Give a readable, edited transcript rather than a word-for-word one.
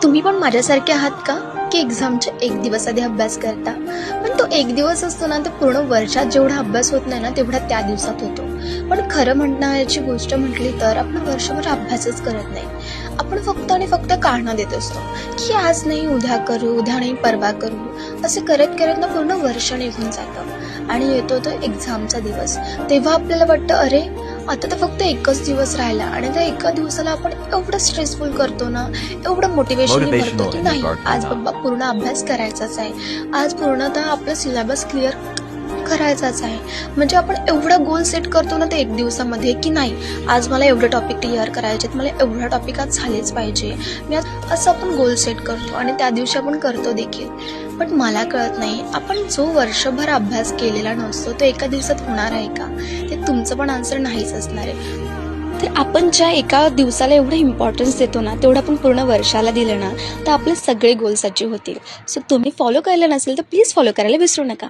तुम्ही पण माझ्यासारखे आहात का की एक्झामच्या एक दिवस आधी अभ्यास करता? पण तो एक दिवस असतो ना, तर पूर्ण वर्षात जेवढा अभ्यास होत नाही ना, तेवढा त्या दिवसात होतो. पण खरं म्हणण्याची गोष्ट म्हटली तर आपण वर्षभर अभ्यासच करत नाही. आपण फक्त आणि फक्त कारणं देत असतो की आज नाही उद्या करू, उद्या नाही परवा करू, असं करत करत ना पूर्ण वर्ष निघून जातं आणि येतो तो एक्झामचा दिवस. तेव्हा आपल्याला वाटतं अरे आता तर फक्त एकच दिवस राहिला आणि त्या एका दिवसाला आपण एवढं स्ट्रेसफुल करतो ना, एवढं मोटिवेशन भरतो Motivational की in नाही regard to आज that. बाबा पूर्ण अभ्यास करायचाच आहे, आज पूर्णतः आपलं सिलेबस क्लिअर करायचाच आहे. म्हणजे आपण एवढा गोल सेट करतो ना ते एक दिवसामध्ये की नाही आज मला एवढे टॉपिक क्लिअर करायचे आहेत, मला एवढा टॉपिक आज झालेच पाहिजे, मी आज असं आपण गोल सेट करतो आणि त्या दिवशी आपण करतो देखील. पण मला कळत नाही आपण जो वर्षभर अभ्यास केलेला नसतो तो एका दिवसात होणार आहे का? ते तुमचं पण आन्सर नाहीच असणार आहे. तर आपण ज्या एका दिवसाला एवढं इम्पॉर्टन्स देतो ना, तेवढं आपण पूर्ण वर्षाला दिलं ना, तर आपले सगळे गोल्स अचीव्ह होतील. सो तुम्ही फॉलो केलं नसेल तर प्लीज फॉलो करायला विसरू नका.